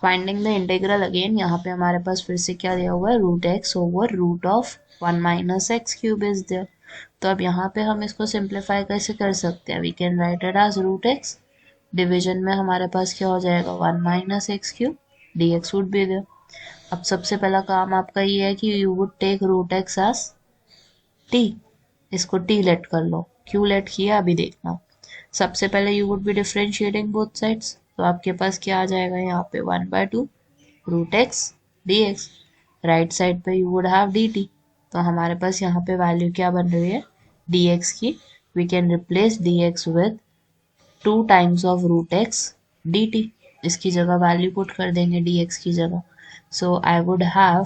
Finding the integral again, यहाँ पे हमारे पास फिर से क्या दिया हुआ है, root x over root of 1 minus x cube is there. तो अब यहाँ पे हम इसको सिंप्लीफाई कैसे कर सकते हैं, we can write it as root x, division में हमारे पास क्या हो जाएगा 1 minus x cube, d x would be there. अब सबसे पहला काम आपका ये है कि you would take root x as t, इसको टी लेट कर लो, क्यों लेट किया अभी देखना। सबसे पहले you would be differentiating both sides, तो आपके पास क्या आ जाएगा यहाँ पे 1/2 root x d x, right side पे you would have d t. तो हमारे पास यहाँ पे वैल्यू क्या बन रही है डी एक्स की, we can replace d x with 2 times of root x d t, इसकी जगह वैल्यू पुट कर देंगे डी एक्स की जगह। So I would have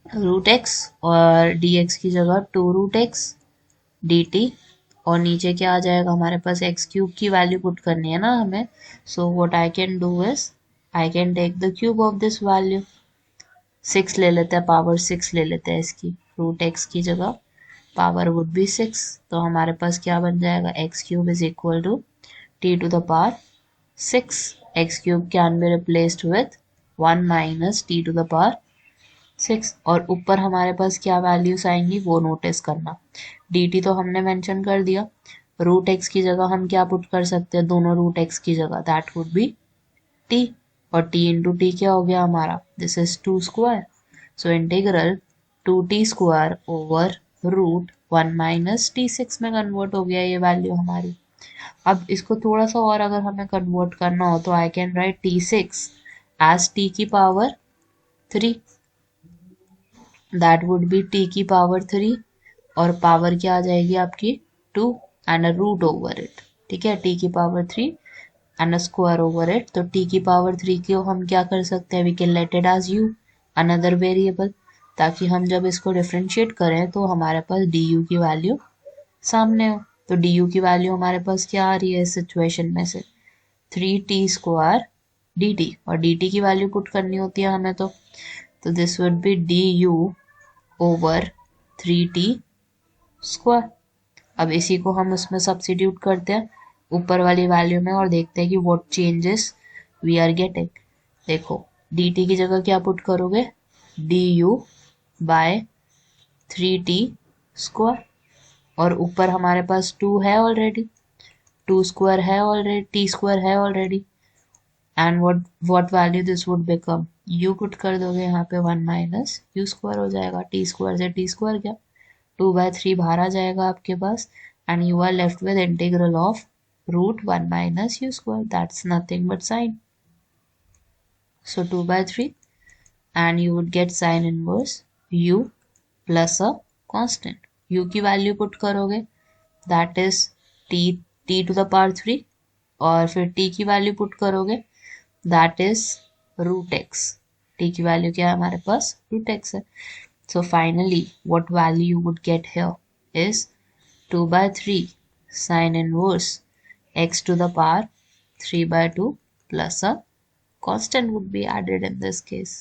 root x और डी एक्स की जगह 2 रूट एक्स डी टी, और नीचे क्या आ जाएगा हमारे पास एक्स क्यूब की वैल्यू पुट करनी है ना हमें। So what I can do is I can take the cube of this value, 6 ले लेते हैं, पावर 6 ले लेते हैं इसकी, रूट एक्स की जगह पावर वुड बी 6। तो हमारे पास क्या बन जाएगा x cube is equal to t to the power 6, x cube can be replaced with 1 minus t to the power 6, और ऊपर हमारे पास क्या वैल्यूज आएंगी वो नोटिस करना। डी टी तो हमने मेंशन कर दिया, रूट एक्स की जगह हम क्या पुट कर सकते हैं, दोनों रूट एक्स की जगह, दैट वुड बी टी, और टी इंटू टी क्या हो गया हमारा, this is 2 square. So integral 2t square over root 1 minus t 6 में कन्वर्ट हो गया ये वैल्यू हमारी। अब इसको थोड़ा सा और अगर हमें कन्वर्ट करना हो तो I can write t6 as t की power 3, that would be t की पावर 3, और पावर क्या आ जाएगी आपकी 2 and a root over it, ठीक है, t की power 3 and a square over it. तो t की पावर 3 को हम क्या कर सकते हैं, we can let it as u, another variable, ताकि हम जब इसको डिफरेंशिएट करें तो हमारे पास du की वैल्यू सामने हो। तो du की वैल्यू हमारे पास क्या आ रही है इस सिचुएशन में से 3t स्क्वायर dt, और dt की वैल्यू पुट करनी होती है हमें, तो this would be du over 3t square. अब इसी को हम उसमें सब्स्टिट्यूट करते हैं ऊपर वाली वैल्यू में और देखते हैं कि what changes we are getting. देखो dt की जगह क्या पुट करोगे du बाय 3t स्क्वायर, और ऊपर हमारे पास 2 है ऑलरेडी, 2 स्क्वायर है ऑलरेडी, t स्क्वायर है already, and what value this would become, u put कर दोगे यहाँ पे 1 माइनस यू स्क्वायर हो जाएगा, t स्क्वायर से t स्क्वायर गया, 2/3 बाहर आ जाएगा आपके पास, and you are left with integral of root 1 minus u square, that's nothing but sine. So 2/3 and you would get sine inverse u plus a constant, u की value put करोगे that is t to the power 3, और फिर t की value put करोगे that is root x, t की value क्या है हमारे पास रूट एक्स है। So finally, what value you would get here is 2/3 sine inverse x to the power 3/2 plus a constant would be added in this case.